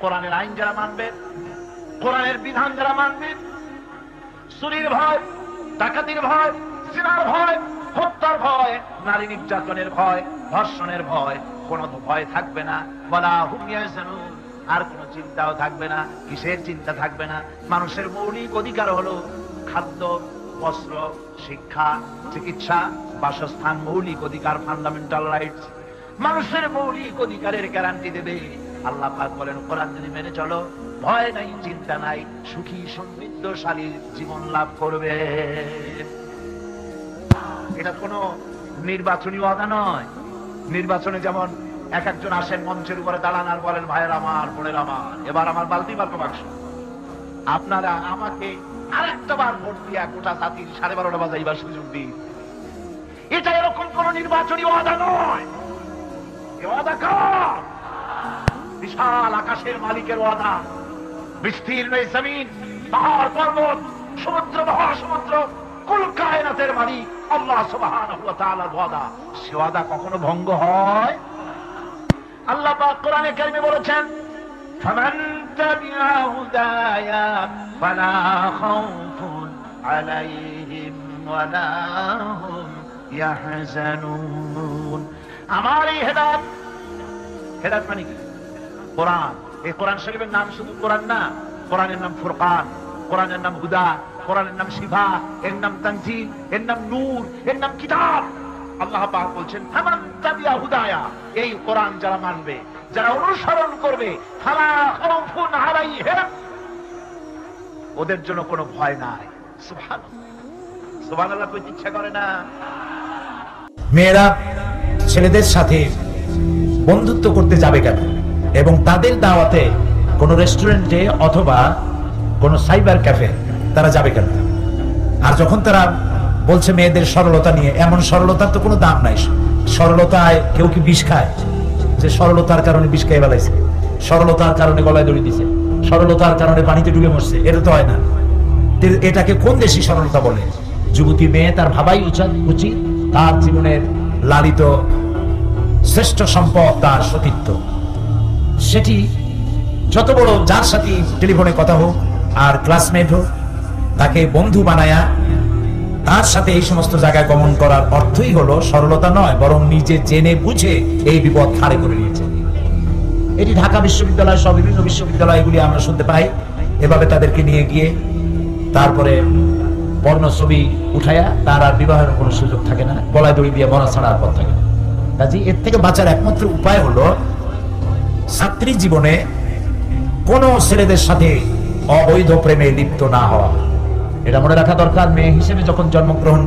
কোরআনের আইন যারা মানবে, কোরআনের বিধান যারা মানবে, চুরির ভয়, ডাকাতির ভয়, জিনার ভয়, হত্যার ভয়, নারী নির্যাতনের ভয়, ধর্ষণের ভয়, কোন ভয় থাকবে না। ওয়ালা হুম ইয়াহজানুন, আর কোন চিন্তাও থাকবে না। কিসের চিন্তা থাকবে না? মানুষের মৌলিক অধিকার হলো খাদ্য, বস্ত্র, শিক্ষা, চিকিৎসা, বাসস্থান, মৌলিক অধিকার, ফান্ডামেন্টাল রাইটস। মানুষের মৌলিক অধিকারের গ্যারান্টি দেবে আল্লাহ পাক বলেন, কোরআন যদি মেনে চলো, ভয় নাই, চিন্তা নাই, সুখী সমৃদ্ধশালী জীবন লাভ করবে। এটা কোনো নির্বাচনী ওয়াদা নয়। নির্বাচনে যেমন এক একজন আসেন মঞ্চের উপরে দাঁড়ান আর বলেন, ভাইয়ের আমার, বোনের আমার, এবার আমার বালতি বালতি বাক্স, আপনারা আমাকে আরেকটা বার ভোট দিয়া গোটা জাতির 12:30 বাজাইবার সুযোগ দিন। এটা এরকম কোন নির্বাচনী ওয়াদা নয়। এ ওয়াদা কার? বিশাল আকাশের মালিকের ওয়াদা, বিস্তীর্ণ জমিন, পাহাড় পর্বত, সমুদ্র, মহাসমুদ্র, কুল কায়নাতের মালিক আল্লাহ সুবহানাহু ওয়া তাআলার ওয়াদা। সে ওয়াদা কখনো ভঙ্গ হয়? আল্লাহ পাক কোরআনে কারিমে বলেছেন, ফামান তাবিআ হুদায়া ফালা খাউফুন আলাইহিম ওয়ালা হুম ইয়াহজানুন। আমার এই হেদায়েত, হেদায়েত মানে কি? কোরআন। এই কোরআন শরীফের নাম শুধু কোরআন না, কোরআনের নাম ফুরকান, কোরআনের নাম হুদা, কোরআনের নাম শিফা, এর নাম তানজিল, এর নাম নূর, এর নাম কিতাব। আল্লাহ পাক বলছেন, ফামান তাবিআ হুদায়া, এই কোরআন যারা মানবে, যারা অনুসরণ করবে, ফালা খাউফুন আলাইহিম, ওদের জন্য কোনো ভয় নাই। সুবহানাল্লাহ, সুবহানাল্লাহ কইতে ইচ্ছা করে না? মেয়েরা ছেলেদের সাথে বন্ধুত্ব করতে যাবে কেন? এবং তাদের দাওয়াতে কোন রেস্টুরেন্টে অথবা কোন সাইবার ক্যাফে তারা যাবে কেন? আর যখন তারা বলছে মেয়েদের সরলতা নিয়ে, এমন সরলতার তো কোনো দাম নাই। সরলতায় কেউ কি বিষ খায়? যে সরলতার কারণে বিষ খেয়ে বেলাইছে, সরলতার কারণে গলায় দড়ি দিছে, সরলতার কারণে পানিতে ডুবে মরছে, এটা তো হয় না। এটাকে কোন দেশি সরলতা বলে? যুবতী মেয়ে তার ভাবাই উচিত তার জীবনের লালিত শ্রেষ্ঠ সম্পদ তার সতীত্ব। সেটি যত বড় যার সাথে টেলিফোনে কথা হোক আর ক্লাসমেট হোক, তাকে বন্ধু বানায়া তার সাথে এই সমস্ত জায়গায় গমন করার অর্থই হলো সরলতা নয়, বরং নিজে জেনে বুঝে এই বিপদ খাড়ে করে নিয়েছে। এটি ঢাকা বিশ্ববিদ্যালয় সহ বিভিন্ন বিশ্ববিদ্যালয় এগুলি আমরা শুনতে পাই। এভাবে তাদেরকে নিয়ে গিয়ে তারপরে পর্ণ ছবি উঠায়া তার আর বিবাহের কোনো সুযোগ থাকে না, গলায় দড়ি দিয়ে মরা ছাড়া আর পথ থাকে না। কাজে এর থেকে বাঁচার একমাত্র উপায় হলো ছাত্রী জীবনে কোন ছেলেদের সাথে অবৈধ প্রেমে লিপ্ত না হওয়া। এটা মনে রাখা দরকার। মেয়ে হিসেবে যখন জন্মগ্রহণ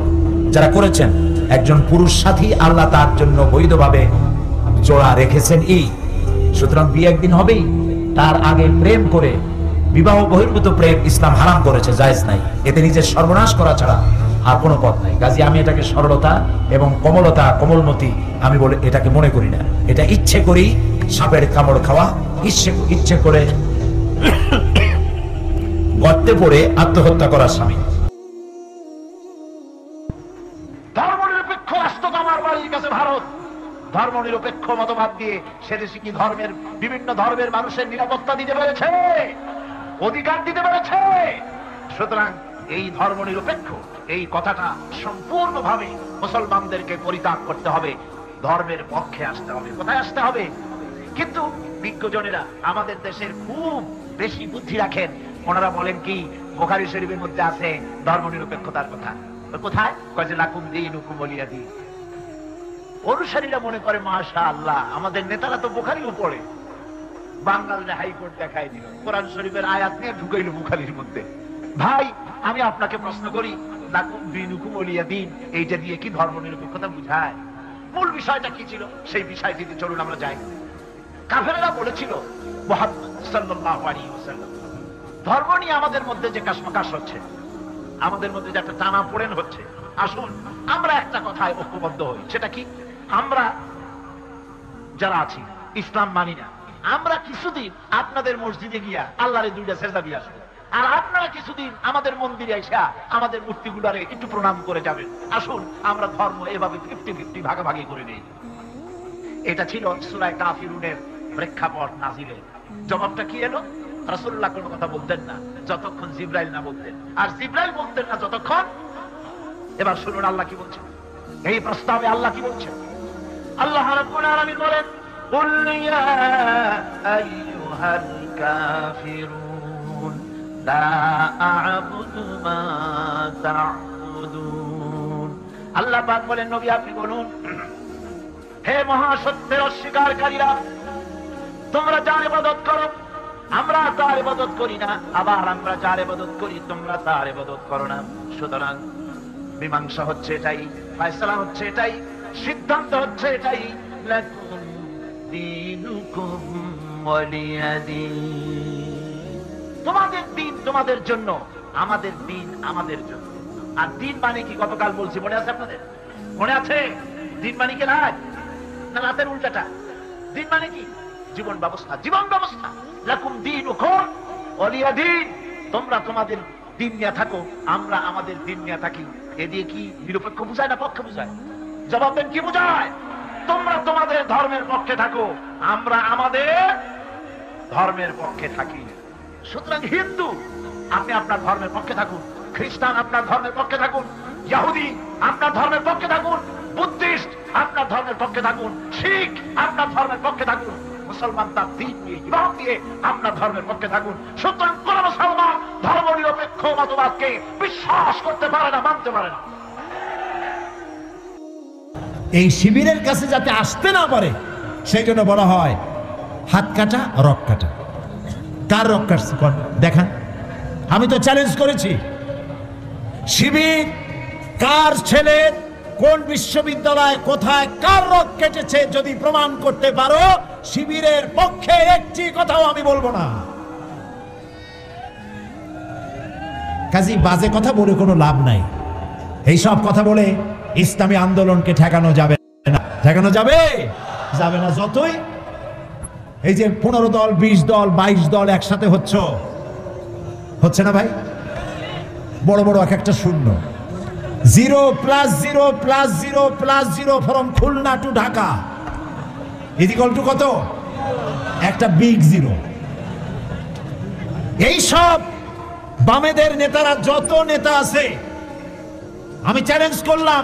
যারা করেছেন, একজন পুরুষ সাথী আল্লাহ তার জন্য বৈধভাবে জোড়া রেখেছেন। এই সুতরাং বিয়ে একদিন হবেই, তার আগে প্রেম করে বিবাহ বহির্ভূত প্রেম ইসলাম হারাম করেছে, জায়েজ নাই। এতে নিজের সর্বনাশ করা ছাড়া আর কোনো পথ নাই। কাজে আমি এটাকে সরলতা এবং কমলতা, কোমলমতি আমি বলে এটাকে মনে করি না। এটা ইচ্ছে করি সাপের কামড় খাওয়া, ইচ্ছে করে গর্তে পড়ে আত্মহত্যা করার স্বামী। ধর্মনিরপেক্ষ রাষ্ট্র আমার বাড়ির কাছে ভারত। ধর্মনিরপেক্ষ মতবাদ দিয়ে সে দেশে কি ধর্মের, বিভিন্ন ধর্মের মানুষের নিরাপত্তা দিতে পেরেছে, অধিকার দিতে পেরেছে? সুতরাং এই ধর্মনিরপেক্ষ এই কথাটা সম্পূর্ণভাবে মুসলমানদেরকে পরিত্যাগ করতে হবে, ধর্মের পক্ষে আসতে হবে। কোথায় আসতে হবে? কিন্তু বিজ্ঞজনেরা আমাদের দেশের খুব বেশি বুদ্ধি রাখেন। ওনারা বলেন কি, বুখারী শরীফের মধ্যে আছে ধর্মনিরপেক্ষতার কথা। কোথায়? কয় যে লাকুম দীনুকুম ওয়ালিয়া দীন। অনুসারীরা মনে করে মাশাআল্লাহ, আমাদের নেতারা তো বুখারীও পড়ে। বাঙালিরা হাইকোর্ট দেখায় দিল, কোরআন শরীফের আয়াত নিয়ে ঢুকাইল বুখারীর মধ্যে। ভাই, আমি আপনাকে প্রশ্ন করি, লাকুম দীনুকুম ওয়ালিয়া দীন এইটা দিয়ে কি ধর্মনিরপেক্ষতা বুঝায়? মূল বিষয়টা কি ছিল সেই বিষয়টি চলুন আমরা যাই। কাফেররা বলেছিল মুহাম্মদ সাল্লাল্লাহু আলাইহি ওয়াসাল্লাম, ধর্ম নিয়ে আমাদের মধ্যে যে কাশমাকাশ হচ্ছে, আমাদের মধ্যে যে একটা টানাপোড়েন হচ্ছে, আসুন আমরা একটা কথায় ঐক্যবদ্ধ হই। সেটা কি? আমরা যারা আছি ইসলাম মানি না, আমরা কিছুদিন আপনাদের মসজিদে গিয়া আল্লাহরে দুইটা সেজদা দিয়ে আসবো, আর আপনারা কিছুদিন আমাদের মন্দিরে এসে আমাদের মূর্তিগুলারে একটু প্রণাম করে যাবেন। আসুন আমরা ধর্ম এভাবে 50-50 ভাগাভাগি করে নেই। এটা ছিল সূরা কাফিরুনের প্রেক্ষাপট নাজিলের। জবাবটা কি এলো? রাসূলুল্লাহ কোনো কথা বলতেন না যতক্ষণ জিবরাইল না বলতেন, আর জিবরাইল বলতেন না যতক্ষণ। এবার শুনুন আল্লাহ কি বলছেন, এই প্রস্তাবে আল্লাহ কি বলছেন। আল্লাহ রাব্বুল আলামিন বলেন, কুল ইয়া আইয়ুহাল কাফিরুন লা আ'বুদু মা তা'বুদুন। আল্লাহ পাক বলেন, নবী আপনি বলুন, হে মহাসত্যের অস্বীকারীরা, তোমরা যার ইবাদত করো আমরা তার ইবাদত করি না, আবার আমরা যার ইবাদত করি তোমরা তার ইবাদত করো না। সুতরাং মীমাংসা হচ্ছে এটাই, ফয়সালা হচ্ছে এটাই, সিদ্ধান্ত হচ্ছে এটাই, লাকুম দীনুকুম ওয়ালিয়া দীন। তোমাদের দিন তোমাদের জন্য, আমাদের দিন আমাদের জন্য। আর দিন মানে কি গতকাল বলছি, মনে আছে আপনাদের? মনে আছে? দিন মানে কি রাত না রাতের উল্টাটা? দিন মানে কি? জীবন ব্যবস্থা, জীবন ব্যবস্থা। লাকুম দীনুকুম ওয়ালিয়া দীন। তোমরা তোমাদের দিন নিয়ে থাকো, আমরা আমাদের দিন নিয়ে থাকি। এ দিয়ে কি নিরপেক্ষ বুঝায় না পক্ষ বুঝায়? জবাব দেন, কি বুঝায়? তোমরা তোমাদের ধর্মের পক্ষে থাকো, আমরা আমাদের ধর্মের পক্ষে থাকি। সুতরাং হিন্দু আপনি আপনার ধর্মের পক্ষে থাকুন, খ্রিস্টান আপনার ধর্মের পক্ষে থাকুন, ইহুদি আপনার ধর্মের পক্ষে থাকুন, বুদ্ধিস্ট আপনার ধর্মের পক্ষে থাকুন, শিখ আপনার ধর্মের পক্ষে থাকুন, মুসলমান তার দিন নিয়ে ইবাদত দিয়ে আপনার ধর্মের পক্ষে থাকুন। সুতরাং কোন মুসলমান ধর্ম নিরপেক্ষ মতবাদকে বিশ্বাস করতে পারে না, মানতে পারে না। এই শিবিরের কাছে যাতে আসতে না পারে সেই জন্য বলা হয় হাত কাটা রক কাটা। কার রক কাটছে দেখান। আমি তো চ্যালেঞ্জ করেছি, শিবির কার ছেলে কোন বিশ্ববিদ্যালয় কোথায় কার রক কেটেছে যদি প্রমাণ করতে পারো, শিবিরের পক্ষে একটি কথাও আমি বলবো না। কাজী বাজে কথা বলে কোনো লাভ নাই। এই সব কথা বলে ইসলামী আন্দোলনকে ঠেকানো যাবে না। ঠেকানো যাবে যাবে না। যতই এই যে 15 দল 20 দল 22 দল একসাথে হচ্ছে না ভাই, বড় বড় এক একটা শূন্য, 0+0+0+0 from Khulna to Dhaka equal to কত? একটা বিগ জিরো। এই সব বামেদের নেতারা, যত নেতা আছে, আমি চ্যালেঞ্জ করলাম,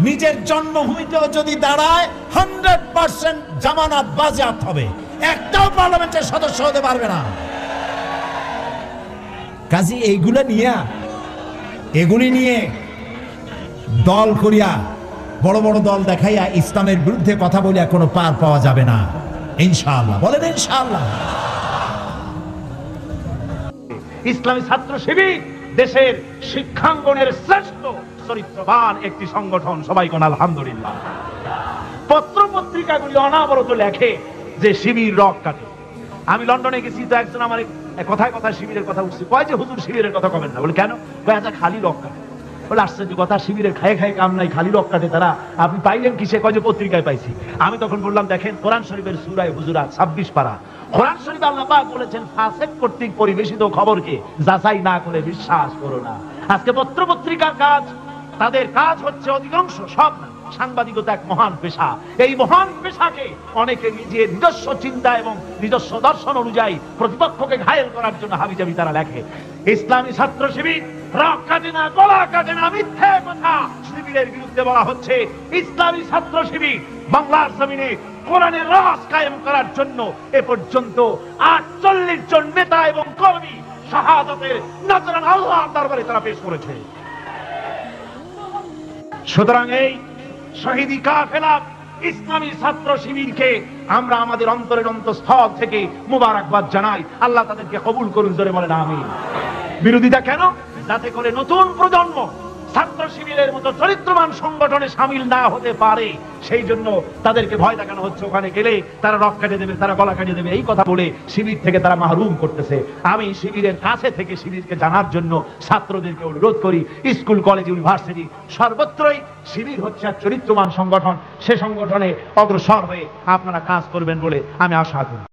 নিজের জন্মভূমিতেও যদি দাঁড়ায় 100% জামানত বাজেয়াপ্ত হবে, একটাও পার্লামেন্টের সদস্য হতে পারবে না। কাজী এগুলি নিয়ে দল করিয়া, বড় বড় দল দেখাইয়া ইসলামের বিরুদ্ধে কথা বলিয়া কোনো পার পাওয়া যাবে না ইনশাআল্লাহ। বলেন ইনশাআল্লাহ। ইসলামী ছাত্র শিবির দেশের শিক্ষাঙ্গনের শ্রেষ্ঠ চরিত্রবান একটি সংগঠন। সবাই কোন আলহামদুলিল্লাহ। পত্র পত্রিকাগুলি অনাবরত লেখে যে শিবির রক কাটে। আমি লন্ডনে গেছি, তো একজন আমার কথায় কথায় শিবিরের কথা উঠছে, কয় যে হুজুর শিবিরের কথা কবেন না। বলে কেন? আচ্ছা খালি রক কাটে। বলে আশ্চর্য কথা, শিবিরের খায়ে খায়ে কাম নাই, খালি রক কাটে তারা, আপনি পাইলেন কিসে? কয় যে পত্রিকায় পাইছি। আমি তখন বললাম, দেখেন কোরআন শরীফের সূরা হুজুরাত 26 পারা, কোরআন শরীফে আল্লাহ পাক বলেছেন, ফাসিক কর্তৃক পরিবেশিত খবরকে যাচাই না করে বিশ্বাস করো না। আজকে পত্র পত্রিকার কাজ, তাদের কাজ হচ্ছে, অধিকাংশ সব না, সাংবাদিকতা এক মহান পেশা। এই মহান পেশাকে অনেকে নিজের নিজস্ব চিন্তা এবং নিজস্ব দর্শন অনুযায়ী প্রতিপক্ষকে ঘায়েল করার জন্য হাবিজাবি তারা লেখে। ইসলামী ছাত্র শিবির রক কাটে না, গলা কাটে না, মিথ্যে কথা শিবিরের বিরুদ্ধে বলা হচ্ছে। ইসলামী ছাত্র শিবির বাংলার জমিনে কোরআনের রাজ কায়েম করার জন্য এ পর্যন্ত 48 জন নেতা এবং কর্মী শাহাদাতের নজরানা আল্লাহর দরবারে তারা পেশ করেছে। সুতরাং এই শহীদি কাফেলা ইসলামী ছাত্র শিবিরকে আমরা আমাদের অন্তরের অন্তঃস্থল থেকে মুবারকবাদ জানাই। আল্লাহ তাদেরকে কবুল করুন, জোরে বলেন আমিন। বিরোধিতা কেন? যাতে করে নতুন প্রজন্ম ছাত্র শিবিরের মতো চরিত্রবান সংগঠনে সামিল না হতে পারে, সেই জন্য তাদেরকে ভয় দেখানো হচ্ছে। ওখানে গেলে তারা রক কেটে দেবে, তারা গলা কেটে দেবে, এই কথা বলে শিবির থেকে তারা মাহরুম করতেছে। আমি শিবিরের কাছে থেকে শিবিরকে জানার জন্য ছাত্রদেরকে অনুরোধ করি, স্কুল কলেজ ইউনিভার্সিটি সর্বত্রই শিবির হচ্ছে এক চরিত্রবান সংগঠন। সে সংগঠনে অগ্রসর হয়ে আপনারা কাজ করবেন বলে আমি আশা করি।